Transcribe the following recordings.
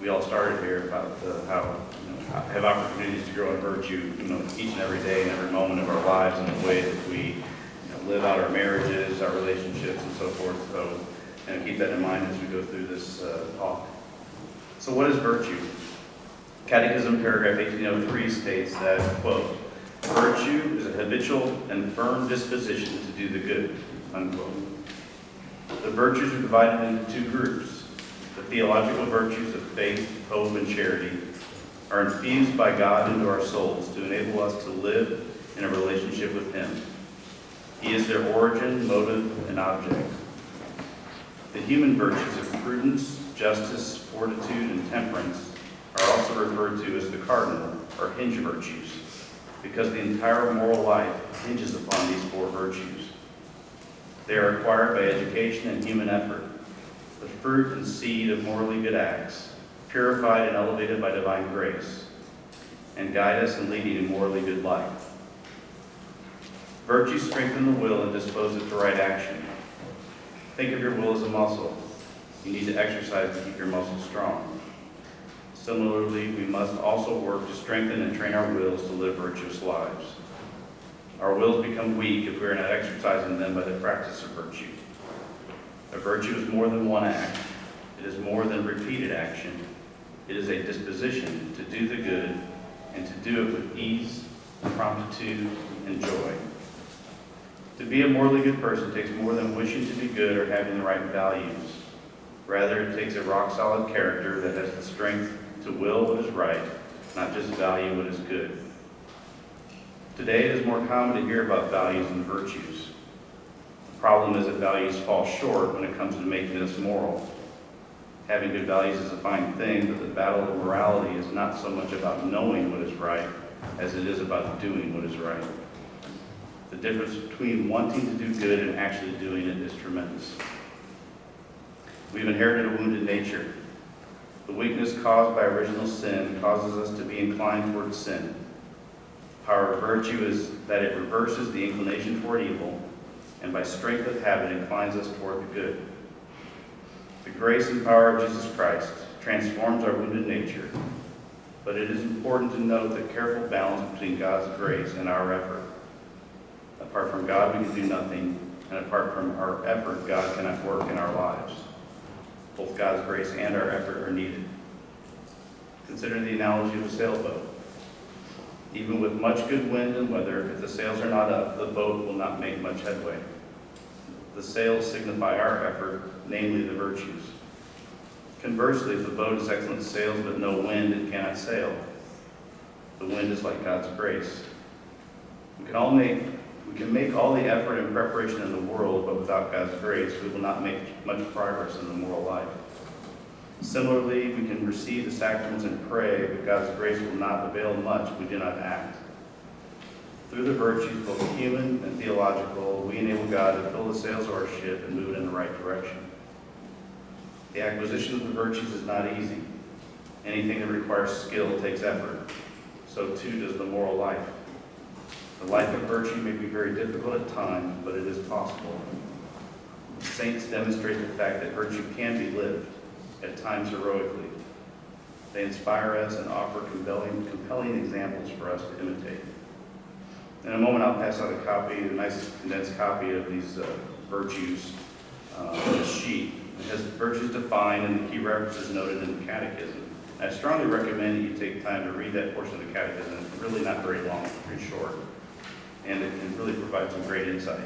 we all started here about how have opportunities to grow in virtue, each and every day and every moment of our lives in the way that we live out our marriages, our relationships, and so forth. So, keep that in mind as we go through this talk. So, what is virtue? Catechism paragraph 1803 states that, quote, "Virtue is a habitual and firm disposition to do the good," unquote. The virtues are divided into two groups. The theological virtues of faith, hope, and charity are infused by God into our souls to enable us to live in a relationship with Him. He is their origin, motive, and object. The human virtues of prudence, justice, fortitude, and temperance are also referred to as the cardinal or hinge virtues, because the entire moral life hinges upon these four virtues. They are acquired by education and human effort, the fruit and seed of morally good acts, purified and elevated by divine grace, and guide us in leading a morally good life. Virtues strengthen the will and dispose it to right action. Think of your will as a muscle. You need to exercise to keep your muscles strong. Similarly, we must also work to strengthen and train our wills to live virtuous lives. Our wills become weak if we are not exercising them by the practice of virtue. A virtue is more than one act. It is more than repeated action. It is a disposition to do the good and to do it with ease, promptitude, and joy. To be a morally good person takes more than wishing to be good or having the right values. Rather, it takes a rock-solid character that has the strength to will what is right, not just value what is good. Today, it is more common to hear about values and virtues. The problem is that values fall short when it comes to making us moral. Having good values is a fine thing, but the battle of morality is not so much about knowing what is right as it is about doing what is right. The difference between wanting to do good and actually doing it is tremendous. We've inherited a wounded nature. The weakness caused by original sin causes us to be inclined toward sin. The power of virtue is that it reverses the inclination toward evil, and by strength of habit inclines us toward the good. The grace and power of Jesus Christ transforms our wounded nature, but it is important to note the careful balance between God's grace and our effort. Apart from God, we can do nothing, and apart from our effort, God cannot work in our lives. Both God's grace and our effort are needed. Consider the analogy of a sailboat. Even with much good wind and weather, if the sails are not up, the boat will not make much headway. The sails signify our effort, namely the virtues. Conversely, if the boat has excellent sails but no wind, it cannot sail. The wind is like God's grace. We can make all the effort and preparation in the world, but without God's grace, we will not make much progress in the moral life. Similarly, we can receive the sacraments and pray, but God's grace will not avail much if we do not act. Through the virtues, both human and theological, we enable God to fill the sails of our ship and move it in the right direction. The acquisition of the virtues is not easy. Anything that requires skill takes effort. So too does the moral life. The life of virtue may be very difficult at times, but it is possible. The saints demonstrate the fact that virtue can be lived, at times heroically. They inspire us and offer compelling examples for us to imitate. In a moment, I'll pass out a nice condensed copy of these virtues on a sheet. It has virtues defined and the key references noted in the Catechism. I strongly recommend that you take time to read that portion of the Catechism. It's really not very long, it's pretty short. And it can really provide some great insight.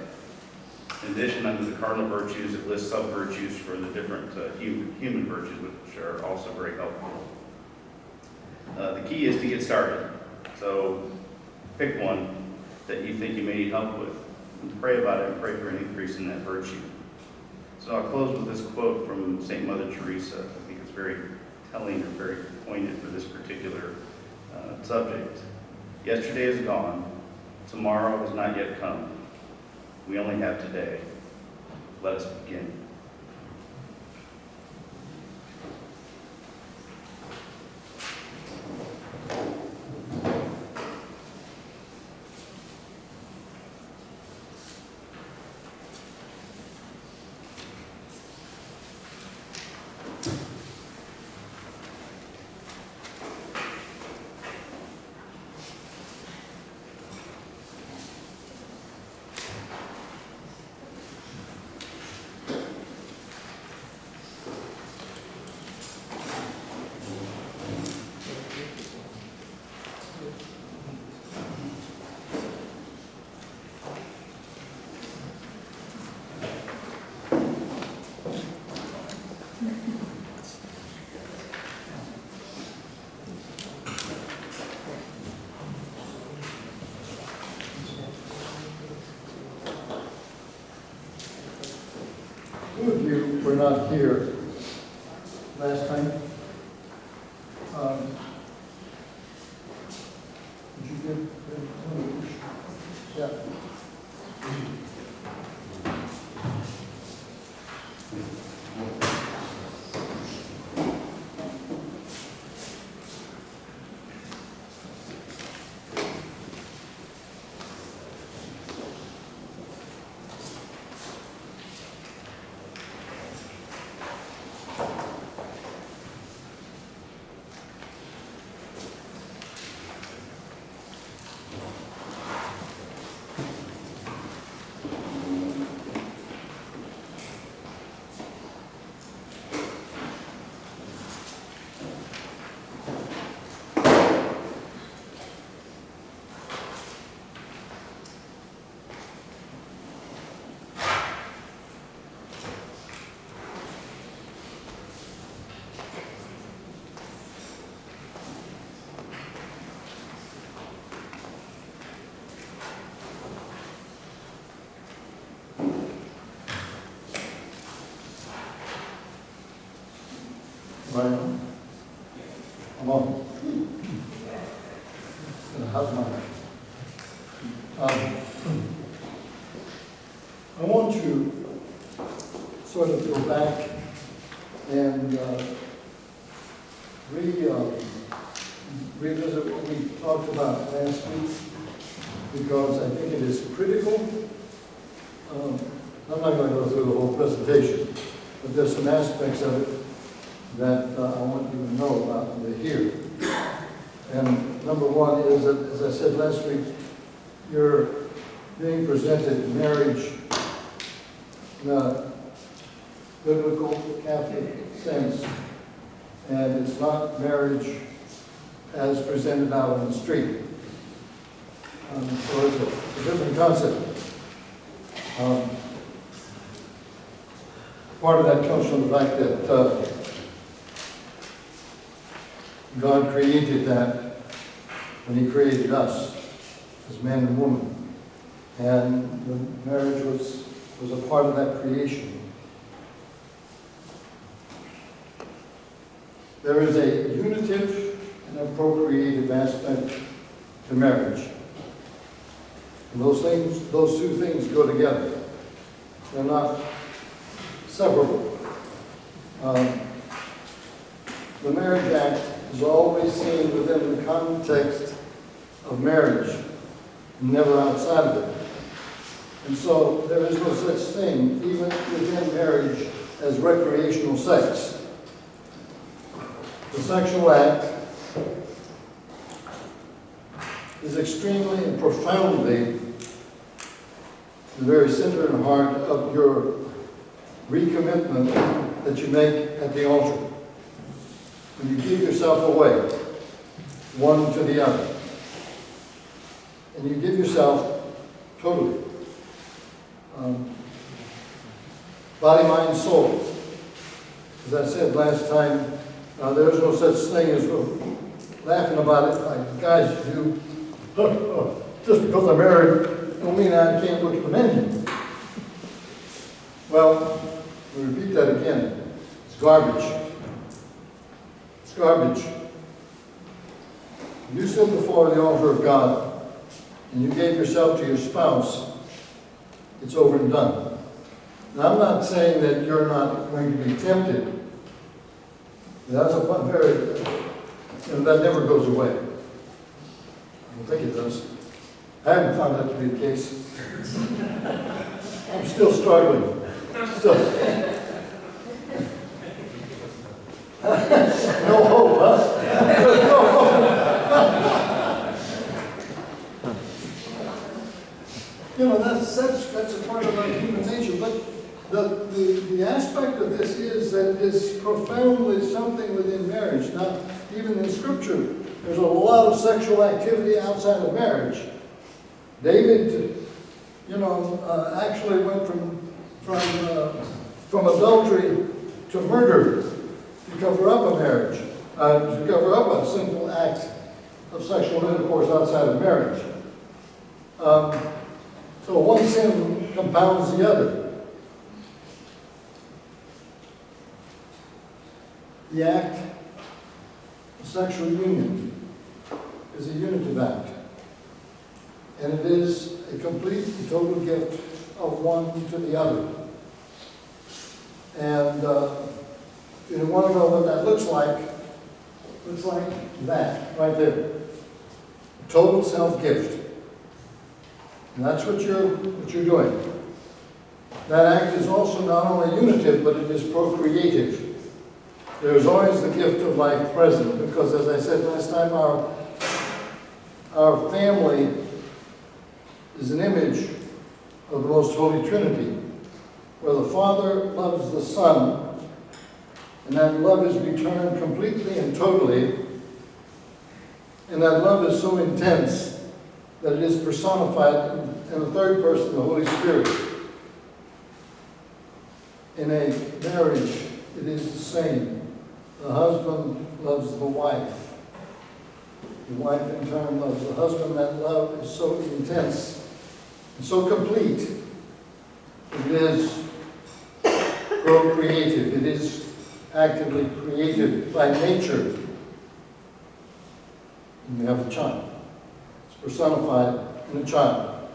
In addition, under the cardinal virtues, it lists sub-virtues for the different human virtues, which are also very helpful. The key is to get started. So pick one that you think you may need help with, and pray about it and pray for an increase in that virtue. So I'll close with this quote from St. Mother Teresa. I think it's very telling or very poignant for this particular subject. Yesterday is gone. Tomorrow has not yet come. We only have today. Let us begin. not here last time. Did you give? Yeah. Brian, come on. How's mine? I want to sort of go back and revisit what we talked about last week, because I think it is critical. I'm not going to go through the whole presentation, but there's some aspects of it that I want you to know about when they're here. And number one is that, as I said last week, you're being presented marriage in a biblical Catholic sense, and it's not marriage as presented out on the street. So it's a different concept. Part of that comes from the fact that God created that when He created us as man and woman. And the marriage was a part of that creation. There is a unitive and a procreative aspect to marriage. And those two things go together. They're not separable. The Marriage Act is always seen within the context of marriage, never outside of it. And so there is no such thing, even within marriage, as recreational sex. The sexual act is extremely and profoundly the very center and heart of your recommitment that you make at the altar. When you give yourself away, one to the other, and you give yourself totally, body, mind, soul. As I said last time, there's no such thing as laughing about it like guys do. Just because I'm married, don't mean I can't look at the menu. Well, we repeat that again. It's garbage. It's garbage. You stood before the altar of God and you gave yourself to your spouse, it's over and done. Now, I'm not saying that you're not going to be tempted. That's a very, that never goes away. I don't think it does. I haven't found that to be the case. I'm still struggling. No hope, huh? No hope. That's a part of our human nature. But the aspect of this is that it's profoundly something within marriage. Now, even in Scripture, there's a lot of sexual activity outside of marriage. David, actually went from adultery to murder to cover up a marriage, to cover up a simple act of sexual intercourse outside of marriage. So one sin compounds the other. The act of sexual union is a unitive act, and it is a complete and total gift of one to the other. And you want to know what that looks like that right there. Total self-gift. And that's what you're doing. That act is also not only unitive, but it is procreative. There is always the gift of life present, because as I said last time, our family is an image of the Most Holy Trinity, where the Father loves the Son, and that love is returned completely and totally, and that love is so intense that it is personified in the third person, the Holy Spirit. In a marriage, it is the same. The husband loves the wife. The wife in turn loves the husband. That love is so intense and so complete. It is procreative. It is actively created by nature. And you have a child. It's personified in a child.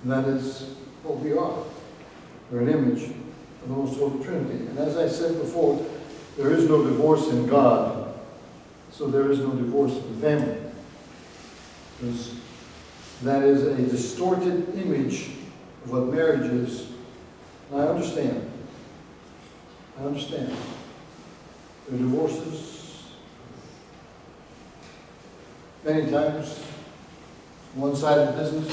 And that is what we are. We're an image of the Most Holy Trinity. And as I said before, there is no divorce in God, so there is no divorce in the family. Because that is a distorted image of what marriage is. And I understand. There are divorces. Many times, one-sided business.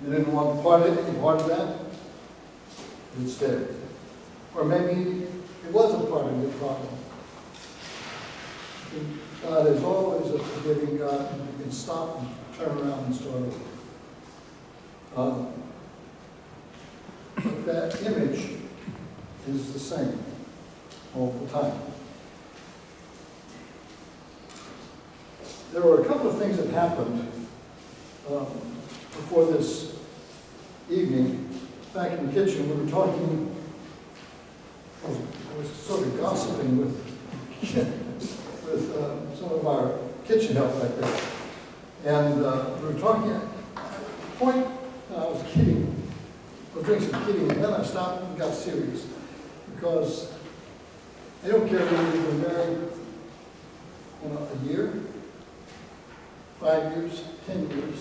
You didn't want any part of that. It's there. Or maybe it wasn't part of your problem. God is always a forgiving God, and you can stop and turn around and start over. But that image is the same all the time. There were a couple of things that happened before this evening. Back in the kitchen, we were talking, I was sort of gossiping with some of our kitchen help back there. And we were talking, at a point, I was kidding. I was doing some kidding, and then I stopped and got serious. Because I don't care whether you've been married a year, 5 years, 10 years,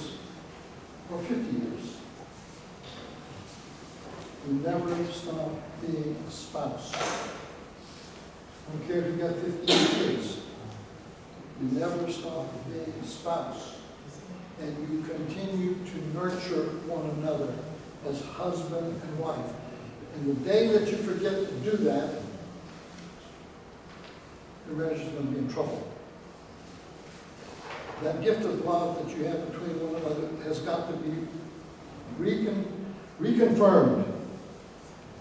or 50 years. You never stop being a spouse. I don't care if you've got 15 kids. You never stop being a spouse. And you continue to nurture one another as husband and wife. And the day that you forget to do that, your marriage is going to be in trouble. That gift of love that you have between one another has got to be reconfirmed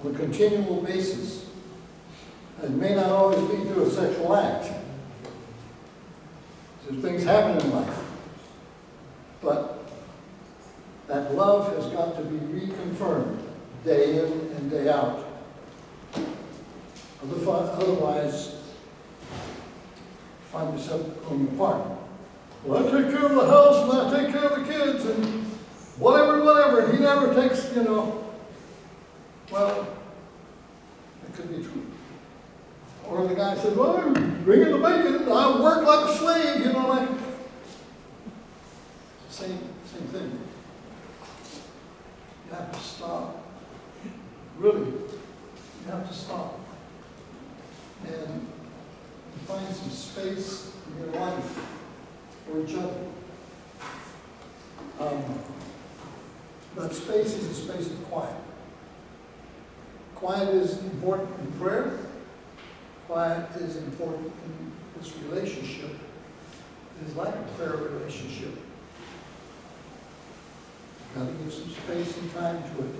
on a continual basis. It may not always be through a sexual act. There's things happen in life. But that love has got to be reconfirmed day in and day out. Otherwise, find yourself going apart. Well, I take care of the house and I take care of the kids and whatever, and he never takes, well, that could be true. Or the guy said, well, I'm bringing the bacon, and I work like a slave, like. Same thing. You have to stop. Really, you have to stop. And find some space in your life for each other. That space is a space of quiet. Quiet is important in prayer. Quiet is important in this relationship. It is like a prayer relationship. You've got to give some space and time to it.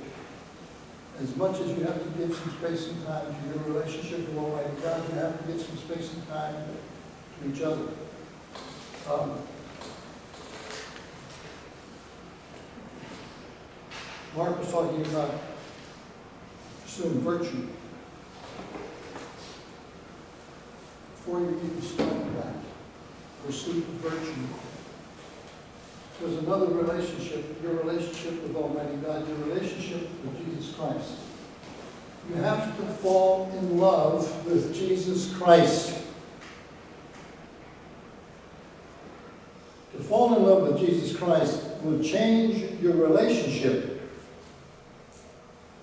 As much as you have to give some space and time to your relationship with Almighty God, you have to give some space and time to each other. Mark was talking about pursuing virtue. Before you even start that, pursue virtue. There's another relationship, your relationship with Almighty God, your relationship with Jesus Christ. You have to fall in love with Jesus Christ. To fall in love with Jesus Christ will change your relationship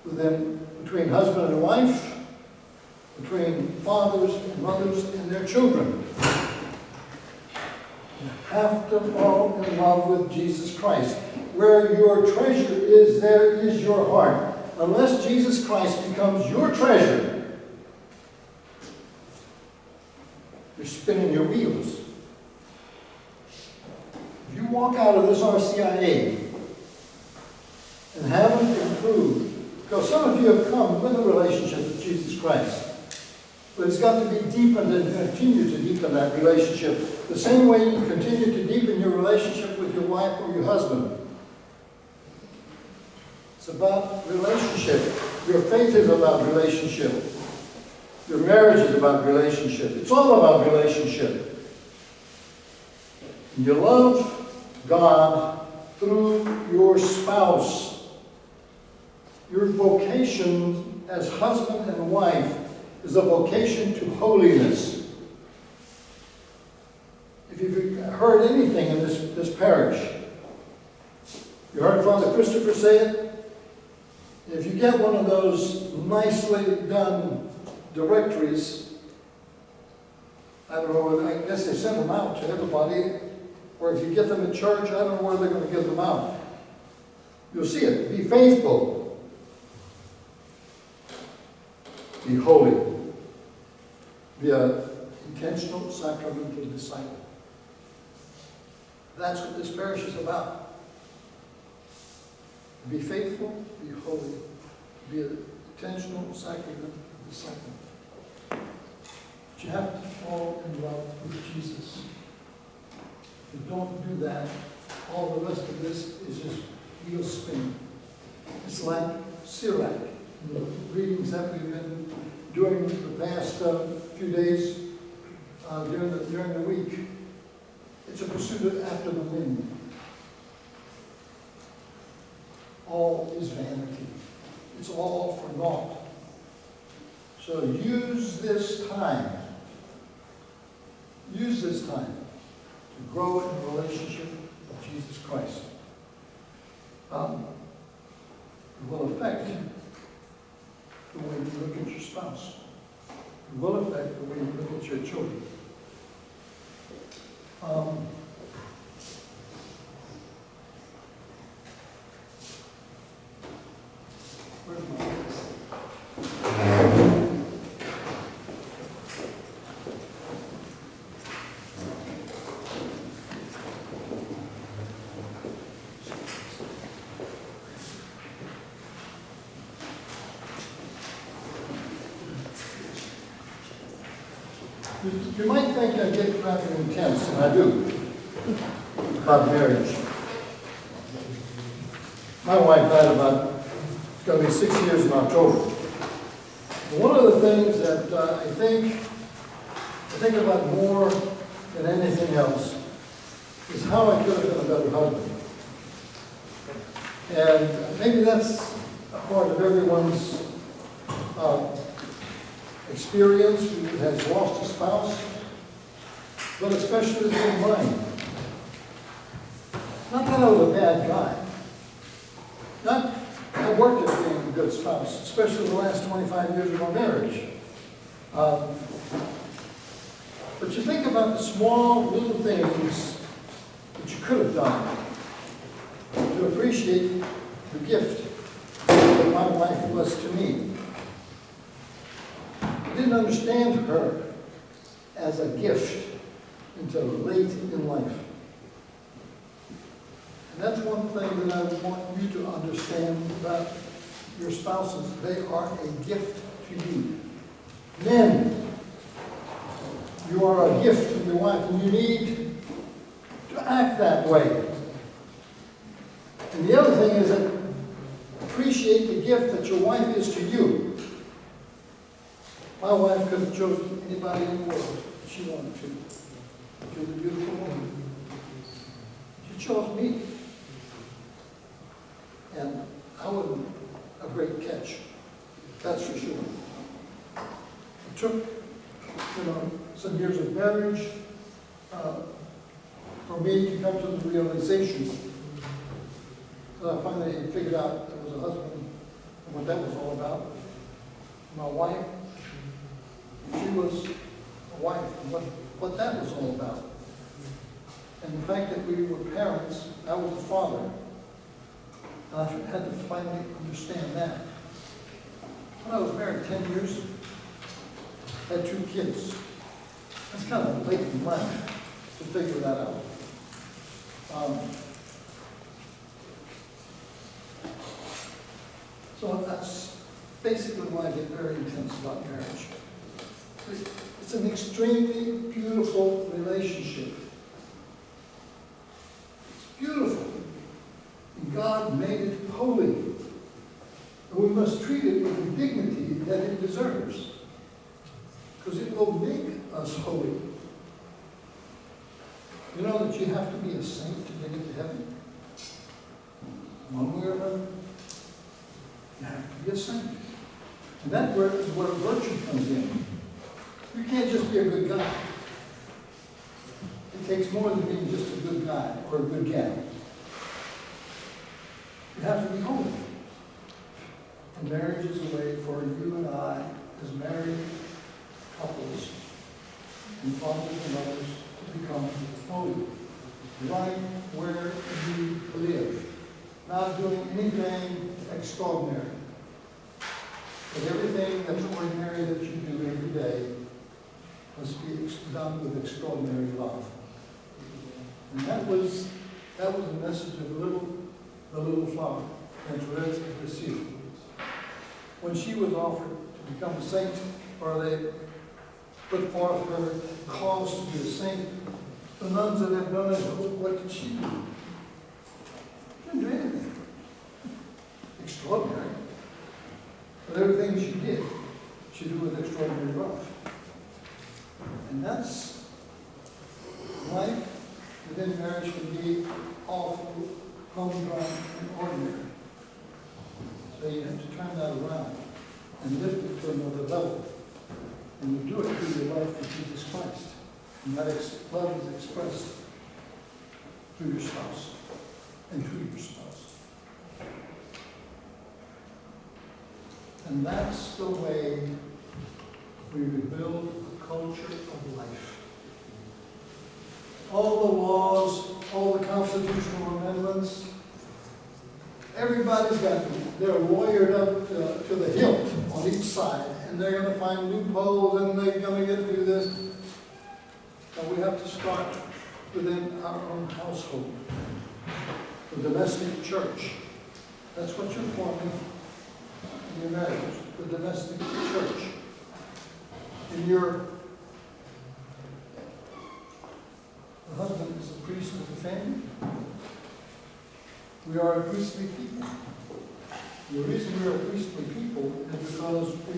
with them, between husband and wife, between fathers and mothers and their children. You have to fall in love with Jesus Christ. Where your treasure is, there is your heart. Unless Jesus Christ becomes your treasure, you're spinning your wheels. If you walk out of this RCIA and haven't improved, because some of you have come with a relationship with Jesus Christ, but it's got to be deepened and continue to deepen that relationship. The same way you continue to deepen your relationship with your wife or your husband. It's about relationship. Your faith is about relationship. Your marriage is about relationship. It's all about relationship. You love God through your spouse. Your vocation as husband and wife is a vocation to holiness. If you've heard anything in this parish, you heard Father Christopher say it. If you get one of those nicely done directories, I don't know, I guess they send them out to everybody, or if you get them in church, I don't know where they're going to give them out. You'll see it. Be faithful. Be holy. Be an intentional sacramental disciple. That's what this parish is about. Be faithful, be holy, be an intentional sacramental disciple. But you have to fall in love with Jesus. If you don't do that, all the rest of this is just wheel spinning. It's like Sirach, the readings that we've been doing the past few days during the week. It's a pursuit after the wind. All is vanity. It's all for naught. So use this time to grow in a relationship with Jesus Christ. It will affect the way you look at your spouse. It will affect the way you look at your children. Where's my list? You might think I get rather intense, and I do, about marriage. My wife died about, it's going to be 6 years in October. One of the things that I think about more than anything else is how I could have been a better husband. And maybe that's a part of everyone's experience who has lost a spouse, but especially in mine. Not that I was a bad guy. I worked at being a good spouse, especially the last 25 years of our marriage. But you think about the small little things that you could have done to appreciate the gift that my wife was to me. I didn't understand her as a gift until late in life. And that's one thing that I want you to understand about your spouses. They are a gift to you. Men, you are a gift to your wife, and you need to act that way. And the other thing is that appreciate the gift that your wife is to you. My wife could have chosen anybody in the world if she wanted to. She was a beautiful woman. She chose me. And I wasn't a great catch, that's for sure. It took, some years of marriage for me to come to the realization that I finally figured out there was a husband and what that was all about. My wife, she was a wife, and what that was all about. And the fact that we were parents, I was a father, and I had to finally understand that. When I was married 10 years, I had 2 kids. That's kind of late in life to figure that out. So that's basically why I get very intense about marriage. It's an extremely beautiful relationship. It's beautiful. And God made it holy. And we must treat it with the dignity that it deserves. Because it will make us holy. You know that you have to be a saint to get into heaven? One way or another. You have to be a saint. And that's where virtue comes in. You can't just be a good guy. It takes more than being just a good guy or a good gal. You have to be holy. And marriage is a way for you and I, as married couples and fathers and mothers, to become holy. Right where you live. Not doing anything extraordinary. But everything that's ordinary that you do every day must be done with extraordinary love. And that was the message of the little flower, Thérèse of Lisieux. When she was offered to become a saint, or they put forth her cause to be a saint, the nuns that had done it, what did she do? She didn't do anything extraordinary. But everything she did, she did with extraordinary love. And that's life within marriage can be awful, humdrum, and ordinary. So you have to turn that around and lift it to another level. And you do it through your love for Jesus Christ. And that love is expressed through your spouse and to your spouse. And that's the way we rebuild a culture of life. All the laws, all the constitutional amendments, everybody's got them. They're lawyered up to the hilt on each side, and they're going to find loopholes, and they're going to get through this. And we have to start within our own household, the domestic church. That's what you're forming in your marriage, the domestic church. The husband is the priest of the family. We are a priestly people. The reason we are a priestly people is because we,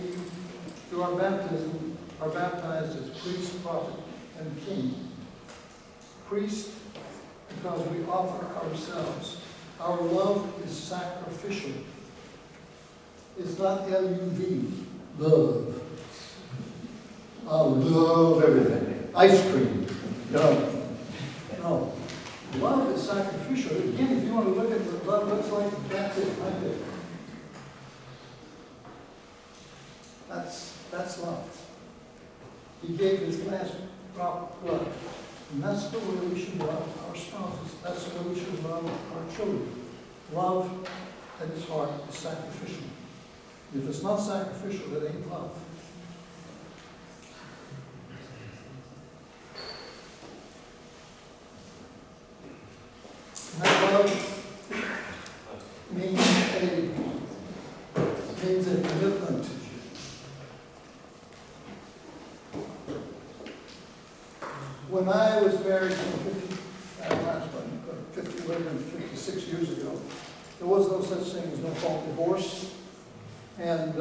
through our baptism, are baptized as priest, prophet, and king. Priest, because we offer ourselves. Our love is sacrificial. It's not L-U-V, love. I love everything. Ice cream. No. No. Love is sacrificial. Again, if you want to look at what love looks like, that's it right there. That's love. He gave his last drop of blood. And that's the way we should love our spouses. That's the way we should love our children. Love at its heart is sacrificial. If it's not sacrificial, it ain't love. And that love means a commitment. When I was married 56 years ago, there was no such thing as no fault divorce. And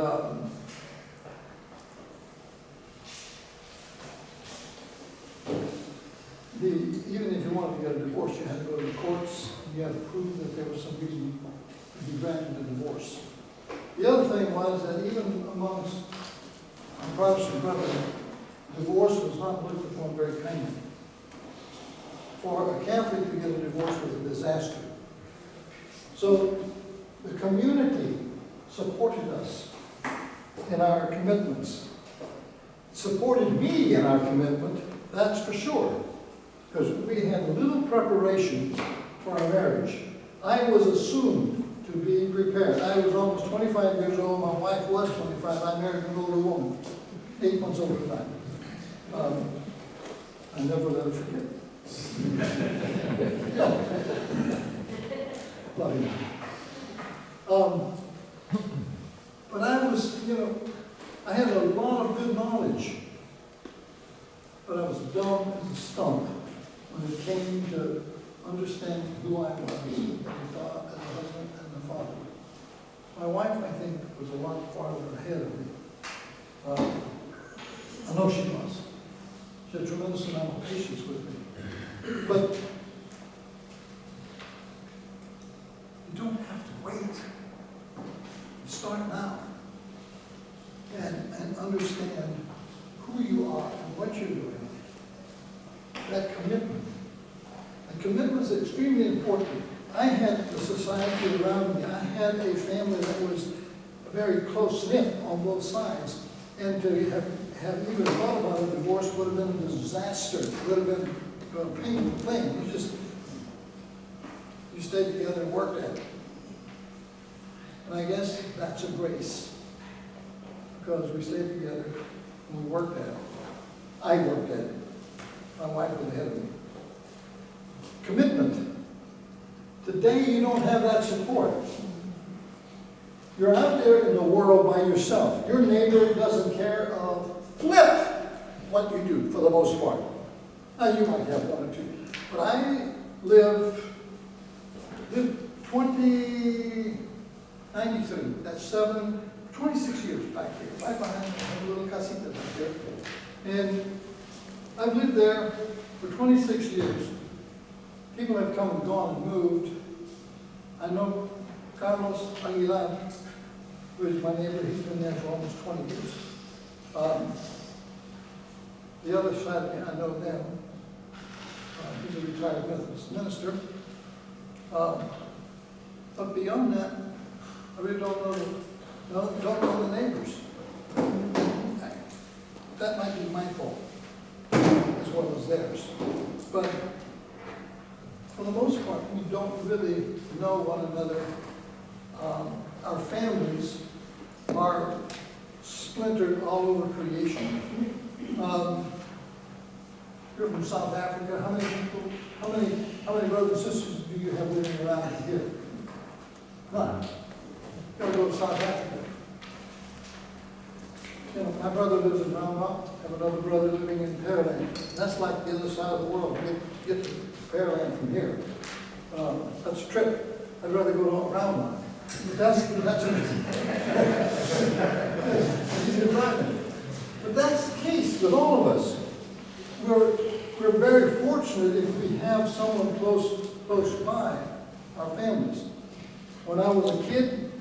even if you wanted to get a divorce, you had to go to the courts, and you had to prove that there was some reason to be granted a divorce. The other thing was that even amongst Protestant brethren, divorce was not looked upon very kindly. For a Catholic to get a divorce was a disaster. So the community supported us in our commitments. Supported me in our commitment, that's for sure. Because we had little preparation for our marriage. I was assumed to be prepared. I was almost 25 years old. My wife was 25. I married an older woman, 8 months older than I. I never let her forget. Love you. But I was, I had a lot of good knowledge. But I was dumb as a stump when it came to understand who I was as a husband and a father. My wife, I think, was a lot farther ahead of me. I know she was. She had a tremendous amount of patience with me. But you don't have to wait. You start now and understand who you are and what you're doing. That commitment. And commitment is extremely important. I had the society around me. I had a family that was very close-knit on both sides. And to have even thought about a divorce would have been a disaster. It would have been a painful thing. You stayed together and worked at it. And I guess that's a grace. Because we stayed together and we worked at it. I worked at it. My wife was ahead of me. Commitment. Today you don't have that support. You're out there in the world by yourself. Your neighbor doesn't care a flip what you do for the most part. Now you might have one or two. But I lived 93, that's 26 years back here. Right behind a little casita back there. And I've lived there for 26 years. People have come and gone and moved. I know Carlos Aguilar, who is my neighbor. He's been there for almost 20 years. The other side, I know them. He's a retired Methodist minister. But beyond that, I really don't know the neighbors. That might be my fault, as well as theirs. But for the most part, we don't really know one another. Our families are splintered all over creation. You're from South Africa. How many people? How many brothers and sisters do you have living around here? None. You gotta go to South Africa. My brother lives in Round. I have another brother living in Pearland. That's like the other side of the world. Get to Pearland from here. That's a trip. I'd rather go to Round. But that's But that's the case with all of us. We're very fortunate if we have someone close by our families. When I was a kid,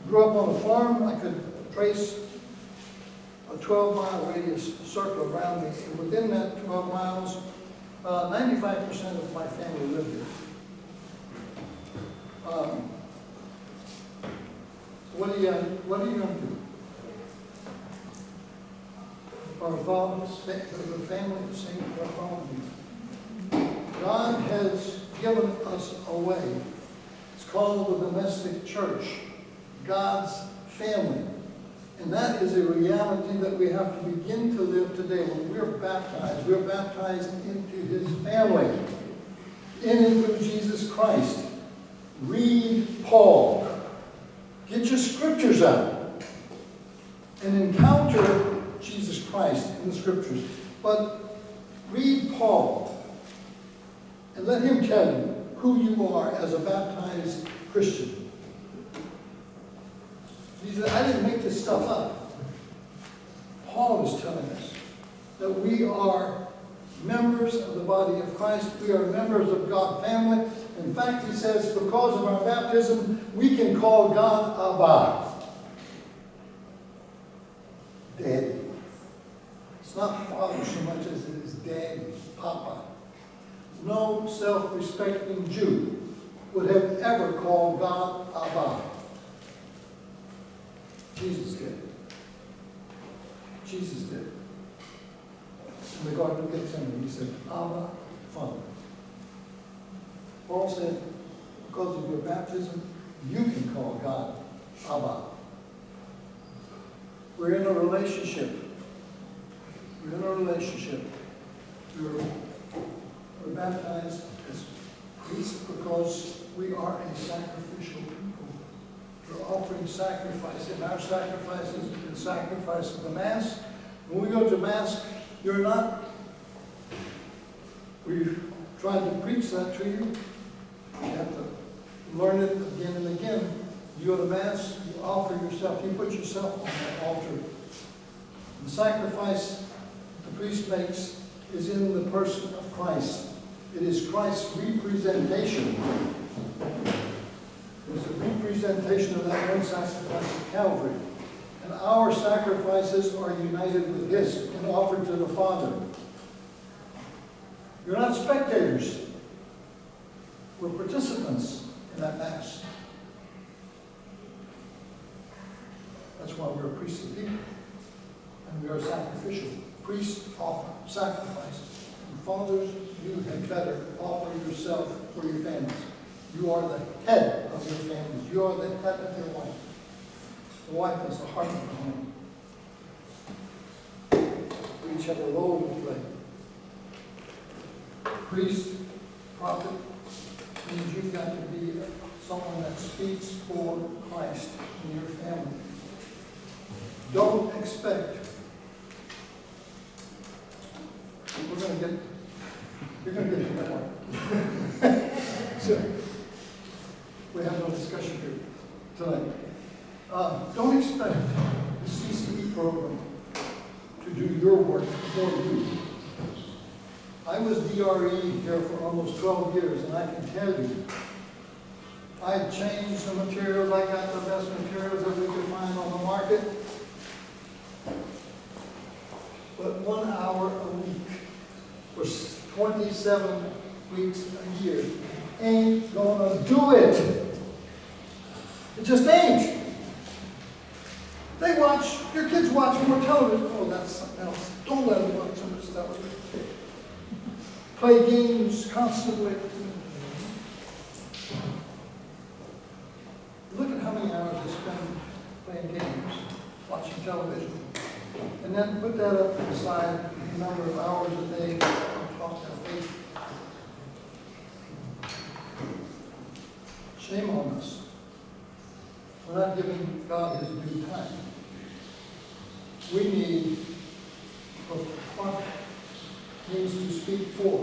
grew up on a farm, I could trace a 12-mile radius circle around me. And within that 12 miles, 95% of my family lived here. What are you going to do? Our fathers, the family, the same family. God has given us a way. It's called the domestic church, God's family. And that is a reality that we have to begin to live today. When we're baptized into His family, into Jesus Christ. Read Paul. Get your scriptures out and encounter Jesus Christ in the scriptures. But read Paul and let him tell you who you are as a baptized Christian. He said, I didn't make this stuff up. Paul is telling us that we are members of the body of Christ. We are members of God's family. In fact, he says, because of our baptism, we can call God Abba, Daddy. It's not Father so much as it is Daddy, Papa. No self-respecting Jew would have ever called God Abba. Jesus did. Jesus did. In the Garden of Gethsemane, he said, Abba, Father. Paul said, because of your baptism, you can call God Abba. We're in a relationship. We're in a relationship. We're baptized as priests because we are a sacrificial people. We're offering sacrifice, and our sacrifice is the sacrifice of the Mass. When we go to Mass, you're not, we've tried to preach that to you. You have to learn it again and again. You go to Mass, you offer yourself, you put yourself on that altar. The sacrifice the priest makes is in the person of Christ. It is Christ's representation. It is a representation of that one sacrifice of Calvary. And our sacrifices are united with His and offered to the Father. You're not spectators. We're participants in that Mass. That's why we're a priestly people. And we are sacrificial. Priests offer sacrifice. And fathers, you had better offer yourself for your families. You are the head of your families. You are the head of your wife. The wife is the heart of the home. We each have a role to play. Priest, prophet, means you've got to be someone that speaks for Christ in your family. Don't expect. You're going to get to that one. So, we have no discussion here tonight. Don't expect the CCE program to do your work for you. I was DRE here for almost 12 years, and I can tell you, I changed the materials. I got the best materials that we could find on the market. But 1 hour a week for 27 weeks a year ain't gonna do it. It just ain't. Your kids watch more television. Oh, that's something else. Don't let them watch so much television. Play games constantly. Look at how many hours they spend playing games, watching television. And then put that up beside the number of hours a day on talk and faith. Shame on us. We're not giving God His due time. We need what the prophet needs to speak for.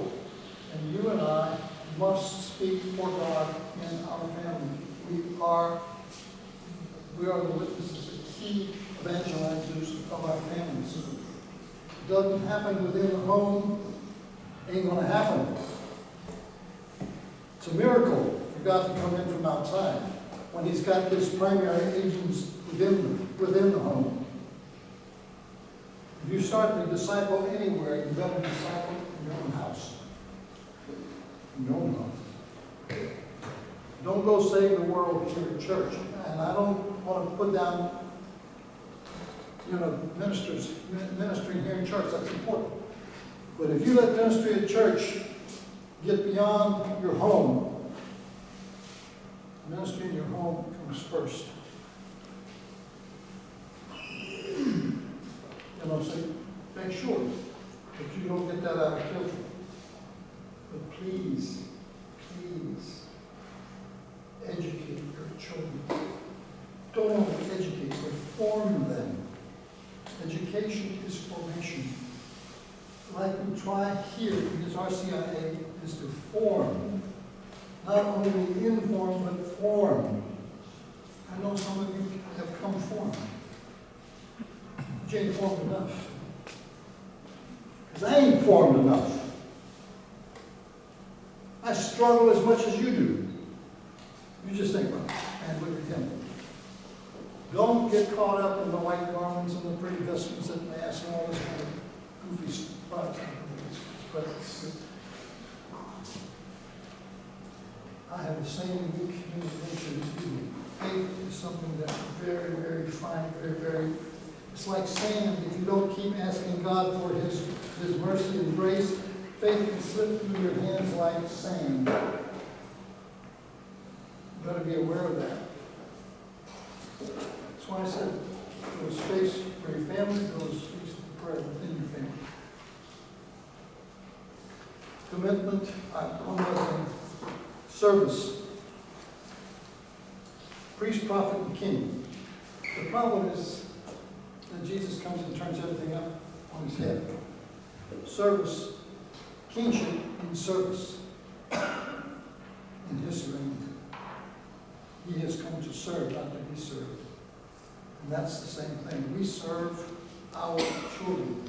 And you and I must speak for God in our family. We are the witnesses, the key evangelizers of our families. It doesn't happen within the home, ain't going to happen. It's a miracle for God to come in from outside when He's got His primary agents within the home. If you start to disciple anywhere, you've got to disciple in your own house. In your own house. Don't go save the world here in church. And I don't want to put down, ministry here in church. That's important. But if you let ministry at church get beyond your home, ministry in your home comes first. So make sure that you don't get that out of kilter. But please, educate your children. Don't only educate, but form them. Education is formation. Like we try here in this RCIA is to form. Not only inform, but form. I know some of you have come formed. You ain't formed enough. Because I ain't formed enough. I struggle as much as you do. You just think, well, man, look at him. Don't get caught up in the white garments and the pretty vestments and mask and all this kind of goofy stuff. But I have the same weak human nature as you. Faith is something that's very, very fine, very, very. It's like sand. If you don't keep asking God for His mercy and grace, faith can slip through your hands like sand. You've got to be aware of that. That's why I said there was space for your family, there was space for prayer within your family. Commitment, one more thing. Service. Priest, prophet, and king. The problem is that Jesus comes and turns everything up on his head. Service, kingship means service in his reign. He has come to serve, not to be served. And that's the same thing. We serve our children.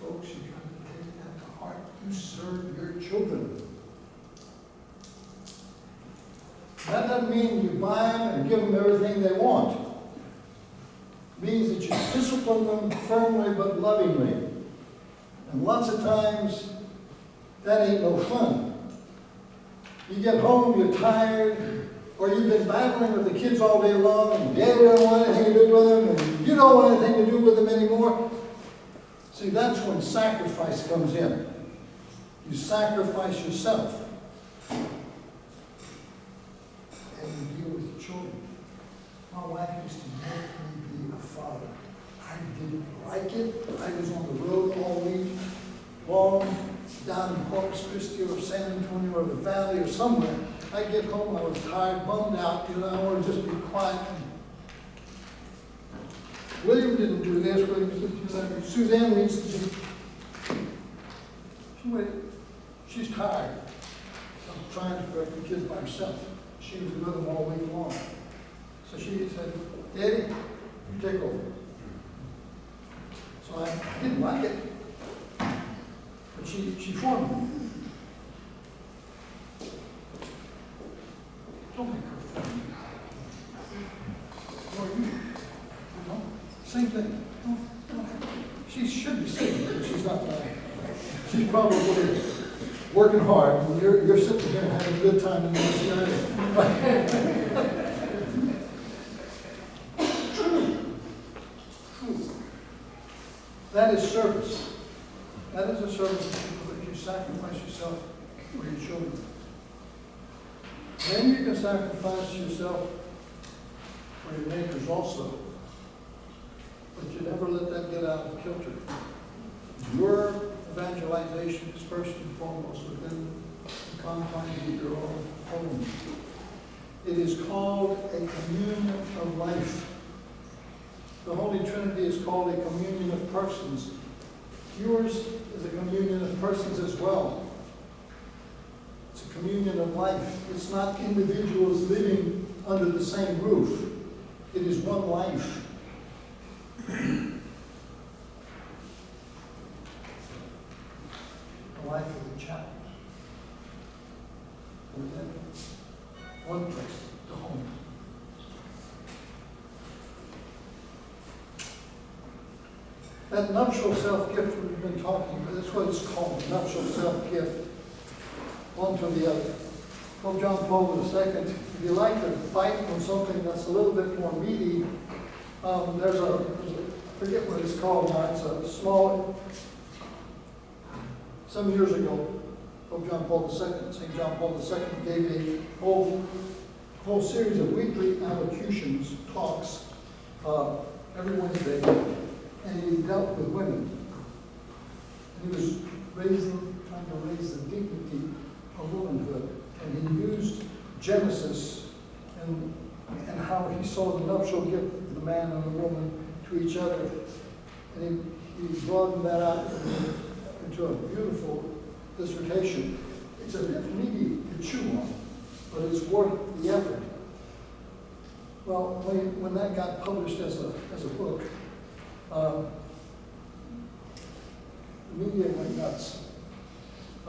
Folks, you've got to take that to heart. You serve your children. That doesn't mean you buy them and give them everything they want. It means that you discipline them firmly but lovingly. And lots of times, that ain't no fun. You get home, you're tired, or you've been battling with the kids all day long, and Daddy doesn't want anything to do with them, and you don't want anything to do with them anymore. See, that's when sacrifice comes in. You sacrifice yourself. And you deal with your children. My wife used to make me be a father. I didn't like it. I was on the road all week long, down in Corpus Christi or San Antonio or the Valley or somewhere. I get home, I was tired, bummed out, I want to just be quiet. William didn't do this, William didn't do that. Suzanne needs to do. She's tired of trying to correct the kids by herself. She was with them all week long. So she said, Daddy, you take over. So I didn't like it. But she formed me. Don't make her form you. Or you. No? Same thing. She should be saying it, but she's not. She's probably working hard, and you're sitting here having a good time in the True. That is service. That is a service that you sacrifice yourself for your children. Then you can sacrifice yourself for your neighbors also. But you never let that get out of kilter. Your evangelization is first and foremost within the confines of your own home. It is called a communion of life. The Holy Trinity is called a communion of persons. Yours is a communion of persons as well. It's a communion of life. It's not individuals living under the same roof. It is one life. The life of the child. And then one place, the home. That nuptial self-gift we've been talking about, that's what it's called, nuptial self-gift. One to the other. Pope John Paul II, if you like to fight on something that's a little bit more meaty, there's a, I forget what it's called now, it's a small, some years ago, Pope John Paul II, St. John Paul II gave a whole series of weekly allocutions, talks, every Wednesday, and he dealt with women. And he was trying to raise the dignity of womanhood. And he used Genesis and how he saw the nuptial gift of the man and the woman to each other. And he broadened that out into a beautiful dissertation. It's a bit meaty to chew on, but it's worth the effort. Well, when that got published as a book, the media went nuts.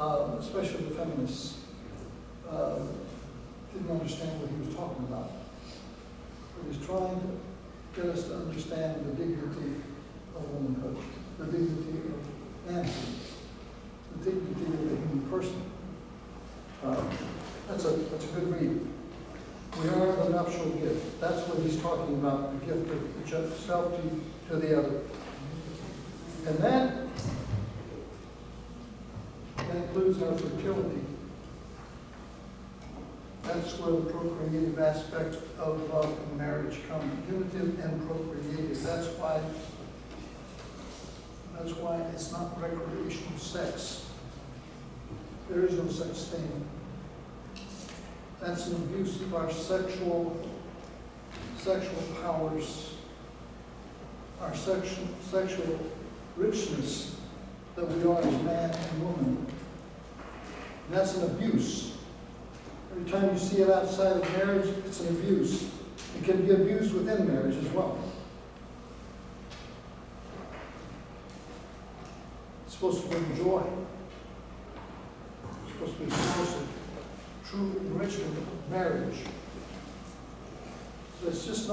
especially the feminists, didn't understand what he was talking about. But he's trying to get us to understand the dignity of womanhood, the dignity of manhood, the dignity of the human person. That's a good read. We are the nuptial gift. That's what he's talking about, the gift of each self to the other. And that includes our fertility. That's where the procreative aspect of love and marriage comes, unitive and procreative. That's why it's not recreational sex. There is no such thing. That's an abuse of our sexual powers, our sexual richness that we are as man and woman. And that's an abuse. Every time you see it outside of marriage, it's an abuse. It can be abused within marriage as well. It's supposed to bring joy. It's supposed to be a source of true enrichment of marriage. So it's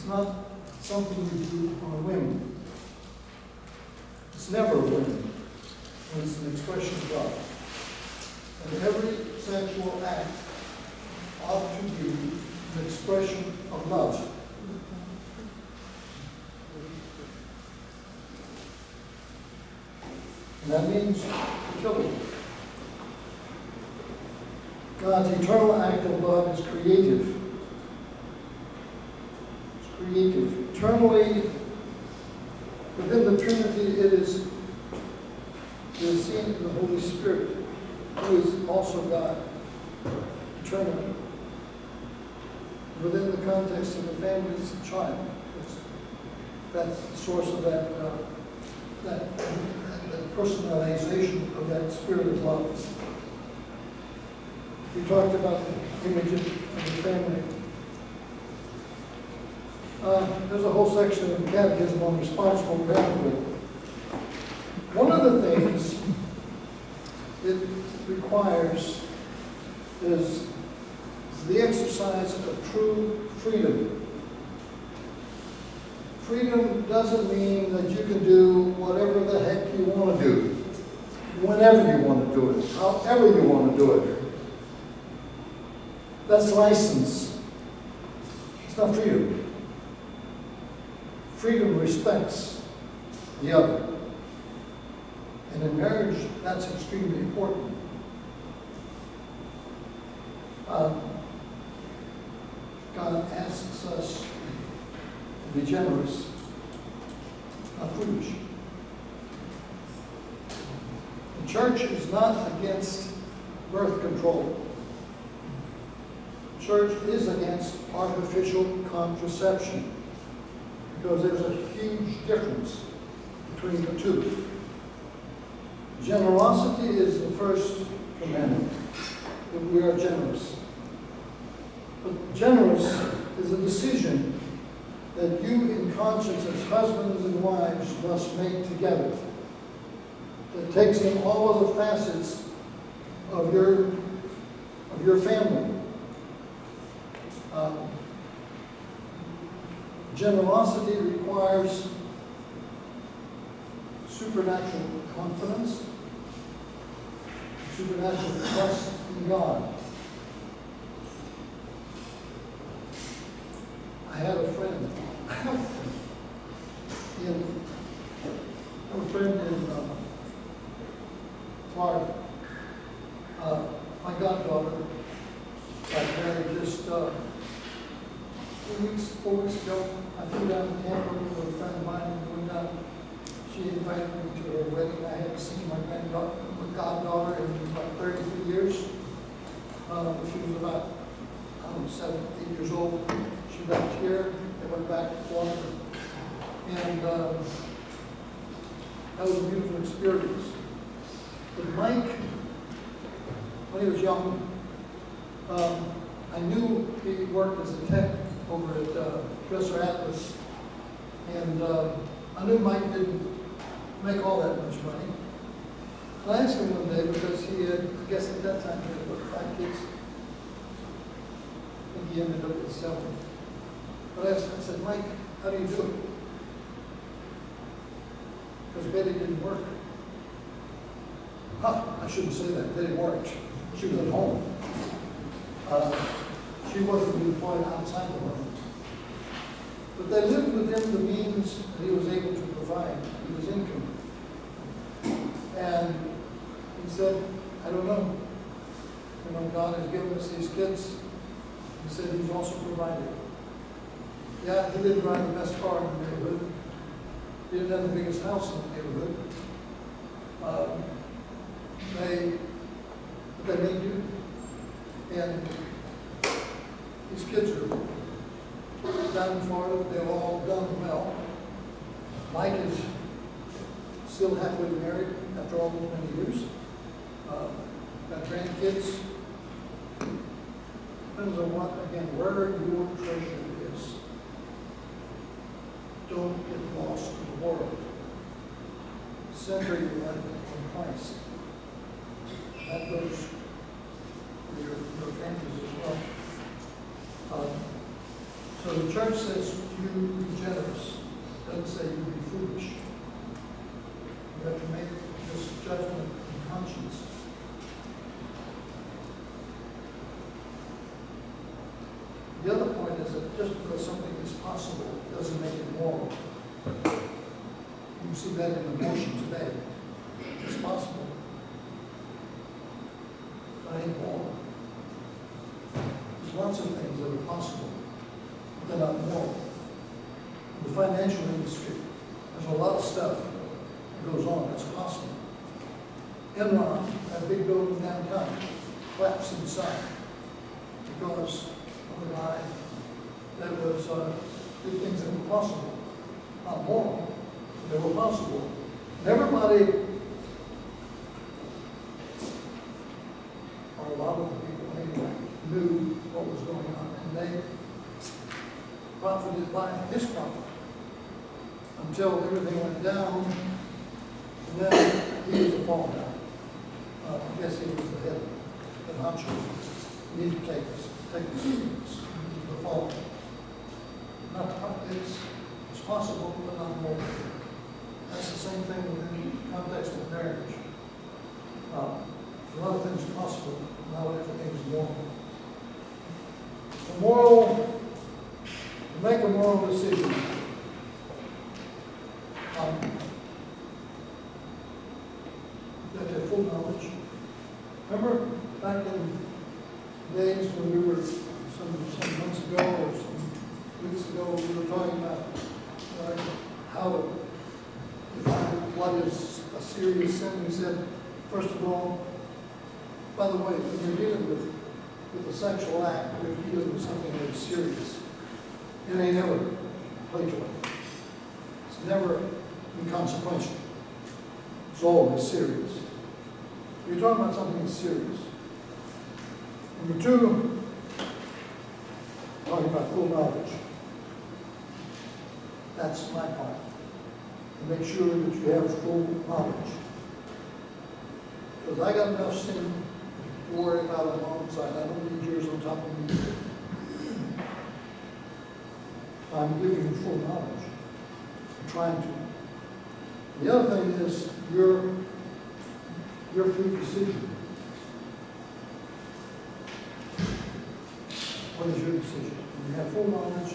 not something you do on a whim. It's never a whim. It's an expression of love. And every sexual act ought to be an expression of love. And that means fertility. God's eternal act of love is creative. It's creative. Eternally, within the Trinity, it is seen in the Holy Spirit, who is also God, eternally. Within the context of the family, it's a child. That's the source of that personalization of that spirit of love. We talked about the image of the family. There's a whole section of the Catechism on responsible parenthood. One of the things it requires is the exercise of true freedom. Freedom doesn't mean that you can do whatever the heck you want to do, whenever you want to do it, however you want to do it. That's license. It's not freedom. Freedom respects the other. And in marriage, that's extremely important. God asks us to be generous, not foolish. The church is not against birth control. The church is against artificial contraception because there's a huge difference between the two. Generosity is the first commandment, that we are generous. But generous is a decision that you in conscience as husbands and wives must make together. That takes in all of the facets of your family. Generosity requires supernatural confidence, supernatural trust in God. I had a friend in Florida. My goddaughter got married just 4 weeks ago. I flew down to Tampa with a friend of mine going down. She invited me to her wedding. I hadn't seen my goddaughter in about 33 years. She was about 7, 8 years old. She left here and went back to Florida. And that was a beautiful experience. But Mike, when he was young, I knew he worked as a tech over at Dresser Atlas. And I knew Mike didn't make all that much money. I asked him one day because he had, I guess at that time, he had about 5 kids. I think he ended up with 7. But I said, Mike, how do you do it? Because Betty didn't work. I shouldn't say that. Betty worked. She was at home. She wasn't employed outside the home. But they lived within the means that he was able to provide. He was income. And he said, I don't know. You know, God has given us these kids. He said he's also provided. Yeah, he didn't drive the best car in the neighborhood. He didn't have the biggest house in the neighborhood. But they made do. And these kids are down in Florida. They've all done well. Mike is still happily married after all those many years. Got grandkids. Depends on what, again, where your treasure is. Don't get lost in the world. Center your life on Christ. That goes for your families as well. So the church says you be generous. It doesn't say you be foolish. You have to make this judgment in conscience. The other point is that just because something is possible doesn't make it moral. You see that in the motion today. It's possible. But it ain't moral. There's lots of things that are possible, but they're not moral. In the financial industry, there's a lot of stuff that goes on that's possible. Enron, that big building downtown, collapsed inside because of a guy that was did things that were possible. Not moral, but they were possible. And everybody, or a lot of the people anyway, knew what was going on, and they profited by his profit until everything went down, and then he was a fall down. I guess he was the head, the honcho. You need to take the fall. It's possible, but not more. That's the same thing within the context of marriage. A lot of things are possible, not everything is moral. To make a moral decision, you have to have full knowledge. Remember back in days when we were some months ago or some weeks ago, we were talking about how to define what is a serious sin. We said, first of all, by the way, when you're dealing with a sexual act, you're dealing with something that is serious. It ain't ever playful. It's never inconsequential. It's always serious. You're talking about something that's serious. Number 2, talking about full knowledge. That's my part. To make sure that you have full knowledge. Because I got enough sin to worry about on my own side. I don't need yours on top of me. I'm giving you full knowledge. I'm trying to. The other thing is your free decision. What is your decision? When you have full knowledge,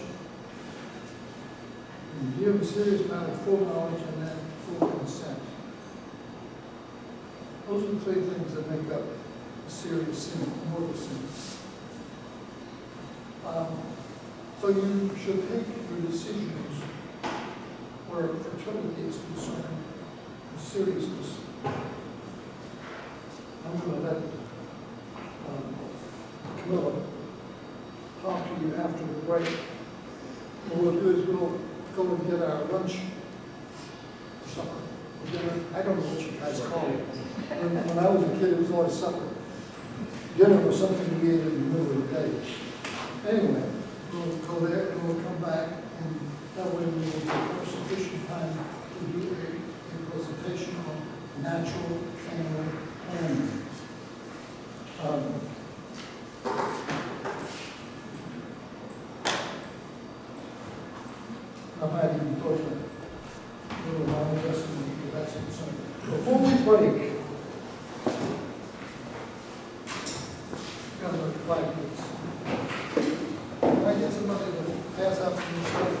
you give a serious amount of full knowledge and then full consent. Those are the 3 things that make up a serious sin, mortal sin. So you should take your decisions where fertility is concerned, the seriousness. I'm going to let Camilla talk to you after the break. What we'll do is we'll go and get our lunch or supper. Or dinner. I don't know what you guys call it. When I was a kid, it was always supper. Dinner was something we ate in the middle of the day. Anyway, we'll go there and we'll come back, and that way we will take sufficient time to do a presentation on natural family break. Got another 5 minutes. Can I get somebody to pass out some stuff?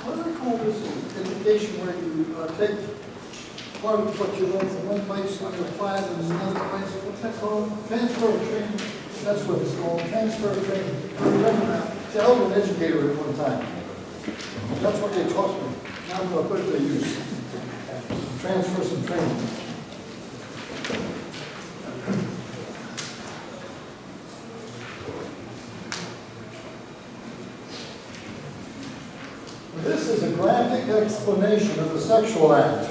What do they call this education where you take part of what you learn from one place and you apply it in another place? What's that called? Transfer of training. That's what it's called, transfer of training. I remember now. See, I was an educator at one time. That's what they taught me. Now I'm going to put it to use. Transfer some training. This is a graphic explanation of the sexual act.